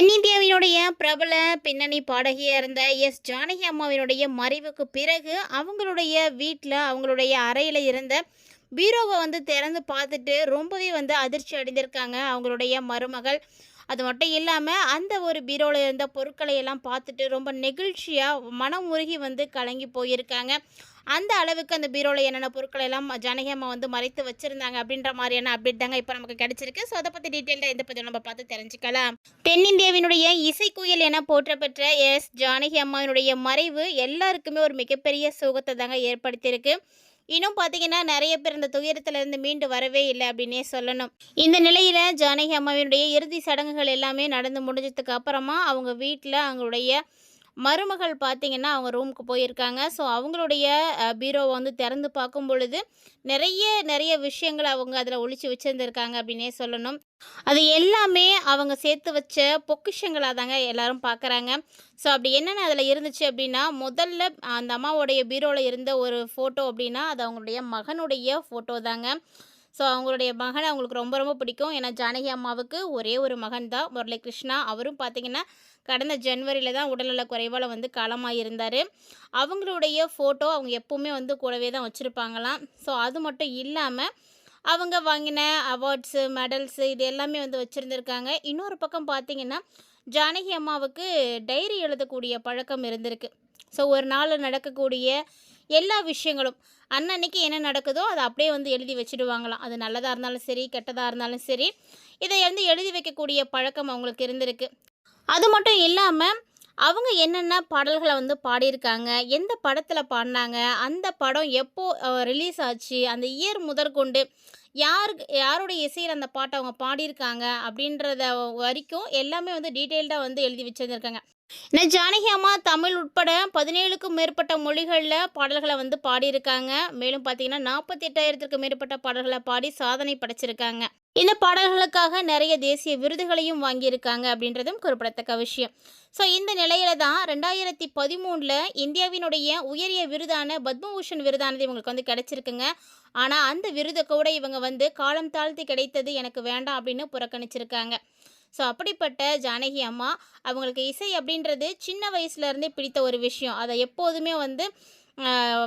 தென்னிந்தியாவினுடைய பிரபல பின்னணி பாடகியா இருந்த ஜானகி அம்மாவினுடைய மறைவுக்கு பிறகு அவங்களுடைய வீட்டில் அவங்களுடைய அறையில் இருந்த பீரோவை வந்து திறந்து பார்த்துட்டு ரொம்பவே வந்து அதிர்ச்சி அடைந்திருக்காங்க அவங்களுடைய மருமகள். அது மட்டும் இல்லாமல் அந்த ஒரு பீரோவில் இருந்த பொருட்களை எல்லாம் பார்த்துட்டு ரொம்ப நெகிழ்ச்சியாக மனம் உருகி வந்து கலங்கி போயிருக்காங்க. அந்த அளவுக்கு அந்த பீரோவில் என்னென்ன பொருட்கள் எல்லாம் ஜானகி அம்மா வந்து மறைத்து வச்சுருந்தாங்க அப்படின்ற மாதிரியான அப்டேட் தாங்க இப்போ நமக்கு கிடைச்சிருக்கு. ஸோ அதை பற்றி டீட்டெயிலாக இந்த பதிவு நம்ம பார்த்து தெரிஞ்சுக்கலாம். தென்னிந்தியாவினுடைய இசைக்குயில் என போற்றப்பெற்ற ஜானகி அம்மாவினுடைய மறைவு எல்லாருக்குமே ஒரு மிகப்பெரிய சோகத்தை தாங்க ஏற்படுத்தியிருக்கு. இன்னும் பார்த்தீங்கன்னா நிறைய பேர் இந்த துயரத்திலிருந்து மீண்டு வரவே இல்லை அப்படின்னே சொல்லணும். இந்த நிலையில் ஜானகி அம்மாவினுடைய இறுதி சடங்குகள் எல்லாமே நடந்து முடிஞ்சதுக்கு அப்புறமா அவங்க வீட்டில் அவங்களுடைய மருமகள் பார்த்திங்கன்னா அவங்க ரூமுக்கு போயிருக்காங்க. ஸோ அவங்களுடைய பீரோவை வந்து திறந்து பார்க்கும் பொழுது நிறைய விஷயங்கள் அவங்க அதில் ஒழிச்சு வச்சுருந்துருக்காங்க அப்படின்னே சொல்லணும். அது எல்லாமே அவங்க சேர்த்து வச்ச பொக்கிஷங்களாக தாங்க எல்லாரும் பார்க்குறாங்க. ஸோ அப்படி என்னென்ன அதில் இருந்துச்சு அப்படின்னா, முதல்ல அந்த அம்மாவோடைய பீரோவில் இருந்த ஒரு ஃபோட்டோ அப்படின்னா அது அவங்களுடைய மகனுடைய ஃபோட்டோ தாங்க. ஸோ அவங்களுடைய மகனை அவங்களுக்கு ரொம்ப ரொம்ப பிடிக்கும். ஏன்னா ஜானகி அம்மாவுக்கு ஒரே ஒரு மகன் தான், முரளிகிருஷ்ணா. அவரும் பார்த்திங்கன்னா கடந்த ஜனவரியில் தான் உடல்நல குறைவால் வந்து காலமாயிருந்தார். அவங்களுடைய ஃபோட்டோ அவங்க எப்போவுமே வந்து கூடவே தான் வச்சுருப்பாங்களாம். ஸோ அது மட்டும் இல்லாமல் அவங்க வாங்கின அவார்ட்ஸு, மெடல்ஸு இது எல்லாமே வந்து வச்சுருந்துருக்காங்க. இன்னொரு பக்கம் பார்த்திங்கன்னா ஜானகி அம்மாவுக்கு டைரி எழுதக்கூடிய பழக்கம் இருந்திருக்கு. ஸோ ஒரு நாள் நடக்கக்கூடிய எல்லா விஷயங்களும் அன்னன்னைக்கு என்ன நடக்குதோ அதை அப்படியே வந்து எழுதி வச்சுடுவாங்களாம். அது நல்லதாக இருந்தாலும் சரி, கெட்டதாக இருந்தாலும் சரி, இதை வந்து எழுதி வைக்கக்கூடிய பழக்கம் அவங்களுக்கு இருந்திருக்கு. அது மட்டும் இல்லாமல் அவங்க என்னென்ன பாடல்களை வந்து பாடியிருக்காங்க, எந்த படத்தில் பாடினாங்க, அந்த படம் எப்போ ரிலீஸ் ஆச்சு, அந்த இயர் முதற்கொண்டு யாருடைய இசையில் அந்த பாட்டை அவங்க பாடியிருக்காங்க அப்படின்றத வரைக்கும் எல்லாமே வந்து டீட்டெயில்டாக வந்து எழுதி வச்சுருந்துருக்காங்க. ஏன்னா ஜானகி அம்மா தமிழ் உட்பட 17க்கும் மேற்பட்ட மொழிகளில் பாடல்களை வந்து பாடியிருக்காங்க. மேலும் பார்த்தீங்கன்னா 48,000க்கும் மேற்பட்ட பாடல்களை பாடி சாதனை படைச்சிருக்காங்க. இந்த பாடல்களுக்காக நிறைய தேசிய விருதுகளையும் வாங்கியிருக்காங்க அப்படின்றதும் குறிப்பிடத்தக்க விஷயம். ஸோ இந்த நிலையில தான் 2013 இந்தியாவினுடைய உயரிய விருதான பத்மபூஷன் விருதானது இவங்களுக்கு வந்து கிடைச்சிருக்குங்க. ஆனால் அந்த விருதை கூட இவங்க வந்து காலம் தாழ்த்தி கிடைத்தது எனக்கு வேண்டாம் அப்படின்னு புறக்கணிச்சிருக்காங்க. ஸோ அப்படிப்பட்ட ஜானகி அம்மா அவங்களுக்கு இசை அப்படின்றது சின்ன வயசுலேருந்தே பிடித்த ஒரு விஷயம். அதை எப்போதுமே வந்து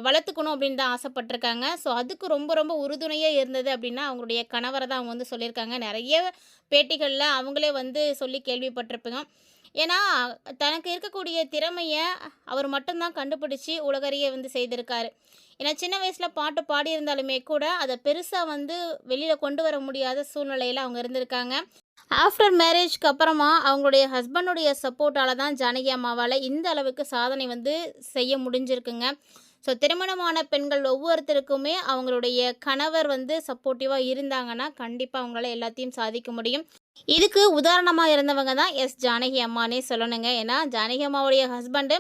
வளர்த்துக்கணும் அப்படின்னு தான் ஆசைப்பட்டிருக்காங்க. ஸோ அதுக்கு ரொம்ப ரொம்ப உறுதுணையாக இருந்தது அப்படின்னா அவங்களுடைய கணவரை தான் அவங்க வந்து சொல்லியிருக்காங்க. நிறைய பேட்டிகளில் அவங்களே வந்து சொல்லி கேள்விப்பட்டிருப்பேங்க. ஏன்னா தனக்கு இருக்கக்கூடிய திறமையை அவர் மட்டும்தான் கண்டுபிடிச்சி உலகறிய வந்து செய்திருக்காரு. ஏன்னா சின்ன வயசில் பாட்டு பாடியிருந்தாலுமே கூட அதை பெருசாக வந்து வெளியில் கொண்டு வர முடியாத சூழ்நிலையில் அவங்க இருந்திருக்காங்க. ஆஃப்டர் மேரேஜ்க்கு அப்புறமா அவங்களுடைய ஹஸ்பண்டுடைய சப்போர்ட்டால் தான் ஜானகி அம்மாவால் இந்த அளவுக்கு சாதனை வந்து செய்ய முடிஞ்சிருக்குங்க. ஸோ திருமணமான பெண்கள் ஒவ்வொருத்தருக்குமே அவங்களுடைய கணவர் வந்து சப்போர்ட்டிவாக இருந்தாங்கன்னா கண்டிப்பாக அவங்களால எல்லாத்தையும் சாதிக்க முடியும். இதுக்கு உதாரணமாக இருந்தவங்க தான் ஜானகி அம்மானே சொல்லணுங்க. ஏன்னா ஜானகி அம்மாவுடைய ஹஸ்பண்டு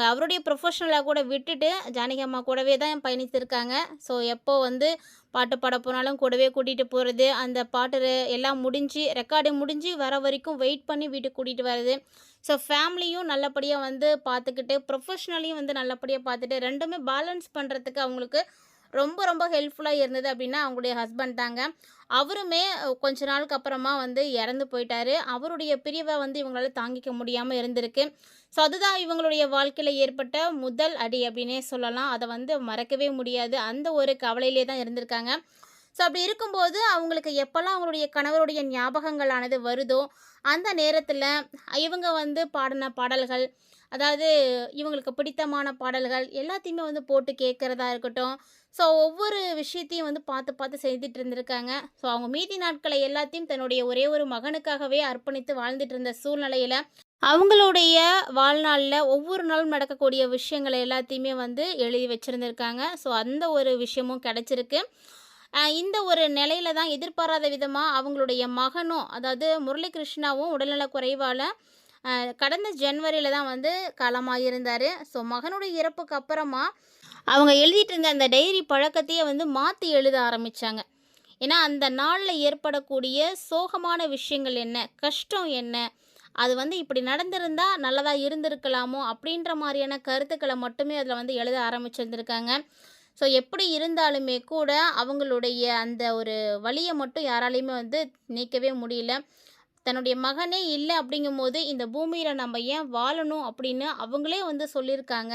அவருடைய ப்ரொஃபஷனலாக கூட விட்டுட்டு ஜானகி அம்மா கூடவே தான் பயணித்திருக்காங்க. ஸோ எப்போ வந்து பாட்டு பாட போனாலும் கூடவே கூட்டிகிட்டு போகிறது, அந்த பாட்டு எல்லாம் முடிஞ்சு ரெக்கார்டு முடிஞ்சு வர வரைக்கும் வெயிட் பண்ணி வீட்டுக்கு கூட்டிகிட்டு வர்றது. ஸோ ஃபேமிலியும் நல்லபடியாக வந்து பார்த்துக்கிட்டு ப்ரொஃபஷ்னலையும் வந்து நல்லபடியாக பார்த்துட்டு ரெண்டுமே பேலன்ஸ் பண்ணுறதுக்கு அவங்களுக்கு ரொம்ப ரொம்ப ஹெல்ப்ஃபுல்லாக இருந்தது அப்படின்னா அவங்களுடைய ஹஸ்பண்ட் தாங்க. அவருமே கொஞ்ச நாளுக்கு அப்புறமா வந்து இறந்து போயிட்டார். அவருடைய பிரிவை வந்து இவங்களால தாங்கிக்க முடியாமல் இருந்திருக்கு. ஸோ அதுதான் இவங்களுடைய வாழ்க்கையில் ஏற்பட்ட முதல் அடி அப்படின்னே சொல்லலாம். அதை வந்து மறக்கவே முடியாது. அந்த ஒரு கவலையிலே தான் இருந்திருக்காங்க. ஸோ அப்படி இருக்கும்போது அவங்களுக்கு எப்போல்லாம் அவங்களுடைய கணவருடைய ஞாபகங்களானது வருதோ அந்த நேரத்தில் இவங்க வந்து பாடின பாடல்கள், அதாவது இவங்களுக்கு பிடித்தமான பாடல்கள் எல்லாத்தையுமே வந்து போட்டு கேட்குறதா இருக்கட்டும். ஸோ ஒவ்வொரு விஷயத்தையும் வந்து பார்த்து பார்த்து செய்துட்டு இருந்திருக்காங்க. ஸோ அவங்க மீதி நாட்களை எல்லாத்தையும் தன்னுடைய ஒரே ஒரு மகனுக்காகவே அர்ப்பணித்து வாழ்ந்துட்டு இருந்த சூழ்நிலையில் அவங்களுடைய வாழ்நாளில் ஒவ்வொரு நாளும் நடக்கக்கூடிய விஷயங்களை எல்லாத்தையுமே வந்து எழுதி வச்சுருந்துருக்காங்க. ஸோ அந்த ஒரு விஷயமும் கிடச்சிருக்கு. இந்த ஒரு நிலையில தான் எதிர்பாராத விதமாக அவங்களுடைய மகனும், அதாவது முரளிகிருஷ்ணாவும் உடல்நல குறைவால் கடந்த ஜனவரியில் தான் வந்து காலமாகியிருந்தார். ஸோ மகனுடைய இறப்புக்கு அப்புறமா அவங்க எழுதிட்டு இருந்த அந்த டைரி பழக்கத்தையே வந்து மாற்றி எழுத ஆரம்பித்தாங்க. ஏன்னா அந்த நாளில் ஏற்படக்கூடிய சோகமான விஷயங்கள் என்ன, கஷ்டம் என்ன, அது வந்து இப்படி நடந்திருந்தால் நல்லதாக இருந்திருக்கலாமோ அப்படின்ற மாதிரியான கருத்துக்களை மட்டுமே அதில் வந்து எழுத ஆரம்பிச்சிருந்துருக்காங்க. ஸோ எப்படி இருந்தாலுமே கூட அவங்களுடைய அந்த ஒரு வலியை மட்டும் யாராலையுமே வந்து நீக்கவே முடியல. தன்னுடைய மகனே இல்ல அப்படிங்கும்போது, இந்த பூமியில நம்ம ஏன் வாழணும் அப்படின்னு அவங்களே வந்து சொல்லியிருக்காங்க.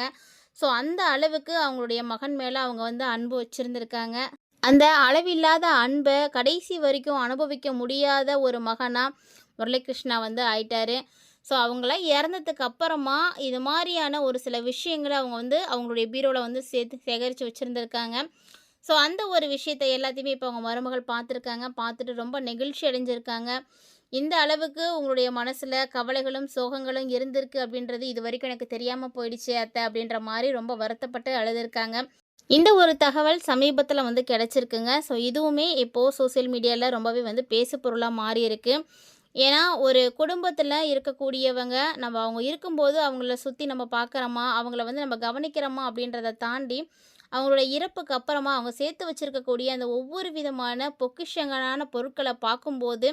ஸோ, அந்த அளவுக்கு அவங்களுடைய மகன் மேல அவங்க வந்து அன்பு வச்சிருந்திருக்காங்க. அந்த அளவில்லாத அன்ப கடைசி வரைக்கும் அனுபவிக்க முடியாத ஒரு மகனா முரளிகிருஷ்ணா வந்து ஆயிட்டாரு. ஸோ, அவங்கலாம் இறந்ததுக்கு அப்புறமா இது மாரியான ஒரு சில விஷயங்கள அவங்க வந்து அவங்களுடைய பீரோல வந்து சேகரிச்சு வச்சிருந்திருக்காங்க. ஸோ, அந்த ஒரு விஷயத்த எல்லாத்தையுமே இப்போ அவங்க மருமகள் பார்த்துருக்காங்க. பார்த்துட்டு ரொம்ப நெகிழ்ச்சி அடைஞ்சிருக்காங்க. இந்த அளவுக்கு உங்களுடைய மனசுல கவலைகளும், சோகங்களும் இருந்திருக்கு அப்படின்றது இதுவரைக்கும் எனக்கு தெரியாம போயிடுச்சே அத்த அப்படின்ற மாரி ரொம்ப வருத்தப்பட்டு அழுதுருக்காங்க. இந்த ஒரு தகவல் சமீபத்தில வந்து கிடைச்சிருக்குங்க. ஸோ, இதுவுமே இப்போ சோசியல் மீடியால ரொம்பவே வந்து பேசு பொருளா மாறியிருக்கு. ஏன்னா, ஒரு குடும்பத்தில இருக்கக்கூடியவங்க, நம்ம அவங்க இருக்கும்போது அவங்கள சுத்தி நம்ம பார்க்குறோமா, அவங்கள வந்து நம்ம கவனிக்கிறோமா அப்படின்றத தாண்டி, அவங்களோட இறப்புக்கு அப்புறமா அவங்க சேர்த்து வச்சிருக்கக்கூடிய அந்த ஒவ்வொரு விதமான பொக்கிஷங்களான பொருட்கள பார்க்கும்போது,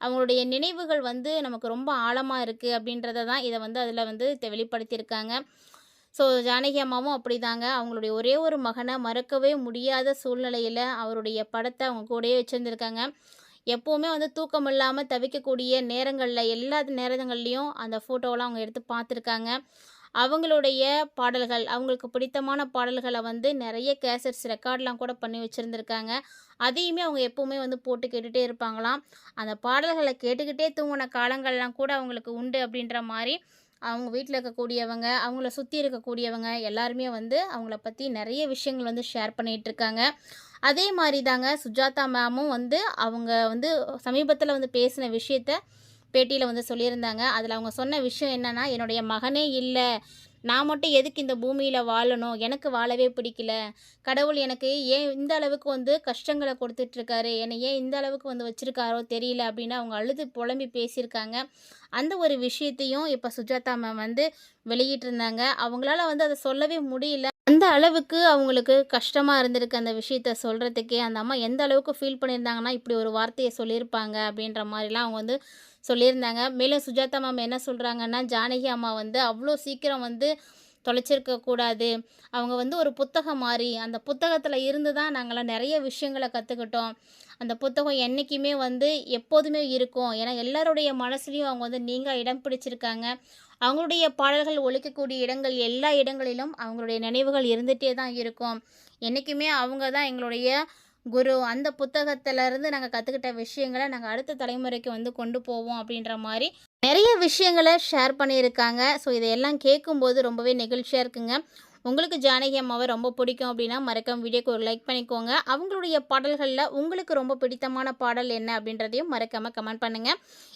அவங்களுடைய நினைவுகள் வந்து நமக்கு ரொம்ப ஆழமா இருக்கு அப்படின்றத தான் இத வந்து அதில வந்து வெளிப்படுத்தியிருக்காங்க. ஸோ, ஜானகி அம்மாவும் அப்படிதாங்க. அவங்களுடைய ஒரே ஒரு மகன மறக்கவே முடியாத சூழ்நிலையில அவருடைய படத்த அவங்க கூடயே வச்சிருந்திருக்காங்க. எப்பவுமே வந்து தூக்கம் இல்லாம தவிக்கக்கூடிய நேரங்கள்ல, எல்லா நேரங்கள்லயும் அந்த ஃபோட்டோவெல்லாம் அவங்க எடுத்து பார்த்துருக்காங்க. அவங்களுடைய பாடல்கள், அவங்களுக்கு பிடித்தமான பாடல்கள வந்து நெறைய கேசட்ஸ் ரெக்கார்ட்லாம் கூட பண்ணி வச்சிருந்திருக்காங்க. அதையுமே அவங்க எப்பவுமே வந்து போட்டு கேட்டுட்டே இருப்பாங்களாம். அந்த பாடல்கள கேட்டுக்கிட்டே தூங்குன காலங்கள்லாம் கூட அவங்களுக்கு உண்டு அப்படின்ற மாரி, அவங்க வீட்ல இருக்கக்கூடியவங்க, அவங்கள சுத்தி இருக்கக்கூடியவங்க எல்லாருமே வந்து அவங்கள பத்தி நெறைய விஷயங்கள் வந்து ஷேர் பண்ணிட்டுருக்காங்க. அதே மாரி தாங்க சுஜாதா மேமும் வந்து அவங்க வந்து சமீபத்தில வந்து பேசின விஷயத்த பேட்டியில வந்து சொல்லியிருந்தாங்க. அதில அவங்க சொன்ன விஷயம் என்னன்னா, "என்னுடைய மகனே இல்ல. நான் மட்டும் எதுக்கு இந்த பூமியில வாழணும்? எனக்கு வாழவே பிடிக்கல. கடவுள் எனக்கு ஏன் இந்த அளவுக்கு வந்து கஷ்டங்கள குடுத்துட்ருக்காரு? என்னை ஏன் இந்த அளவுக்கு வந்து வச்சிருக்காரோ தெரியல." அப்படின்னு அவங்க அழுது புலம்பி பேசியிருக்காங்க. அந்த ஒரு விஷயத்தையும் இப்ப சுஜாதா மேம் வந்து வெளியிட்டிருந்தாங்க. அவங்களால வந்து அத சொல்லவே முடியல. அந்த அளவுக்கு அவங்களுக்கு கஷ்டமா இருந்திருக்கு அந்த விஷயத்த சொல்றதுக்கே. அந்த அம்மா எந்த அளவுக்கு ஃபீல் பண்ணியிருந்தாங்கன்னா, இப்படி ஒரு வார்த்தைய சொல்லியிருப்பாங்க அப்படின்ற மாரிலாம் அவங்க வந்து சொல்லியிருந்தாங்க. மேலும் சுஜாதா மேம் என்ன சொல்றாங்கன்னா, ஜானகி அம்மா வந்து அவ்வளோ சீக்கிரம் வந்து தொலைச்சிருக்க கூடாது. அவங்க வந்து ஒரு புத்தகம் மாரி. அந்த புத்தகத்தில இருந்து தான் நாங்கலாம் நெறைய விஷயங்கள கத்துக்கிட்டோம். அந்த புத்தகம் என்னைக்குமே வந்து எப்போதுமே இருக்கும். ஏன்னா எல்லாருடைய மனசுலயும் அவங்க வந்து நீங்கா இடம் பிடிச்சிருக்காங்க. அவங்களுடைய பாடல்கள் ஒலிக்கக்கூடிய இடங்கள் எல்லா இடங்களிலும் அவங்களுடைய நினைவுகள் இருந்துட்டே தான் இருக்கும். என்னைக்குமே அவங்க தான் எங்களுடைய குரு. அந்த புத்தகத்திலருந்து நாங்க கத்துக்கிட்ட விஷயங்கள நாங்க அடுத்த தலைமுறைக்கு வந்து கொண்டு போவோம் அப்படின்ற மாரி நெறைய விஷயங்கள ஷேர் பண்ணியிருக்காங்க. ஸோ இதையெல்லாம் கேட்கும்போது ரொம்பவே நெகிழ்ச்சியா இருக்குங்க. உங்களுக்கு ஜானகி அம்மாவ ரொம்ப பிடிக்கும் அப்படின்னா, மறக்காம வீடியோக்கு ஒரு லைக் பண்ணிக்கோங்க. அவங்களுடைய பாடல்கள்ல உங்களுக்கு ரொம்ப பிடித்தமான பாடல் என்ன அப்படின்றதையும் மறக்காம கமெண்ட் பண்ணுங்க.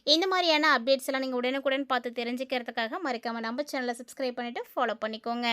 இந்த மாரியான அப்டேட்ஸ் எல்லாம் நீங்க உடனுக்குடன் பார்த்து தெரிஞ்சுக்கிறதுக்காக மறக்காம நம்ம சேனல சப்ஸ்கிரைப் பண்ணிட்டு ஃபாலோ பண்ணிக்கோங்க.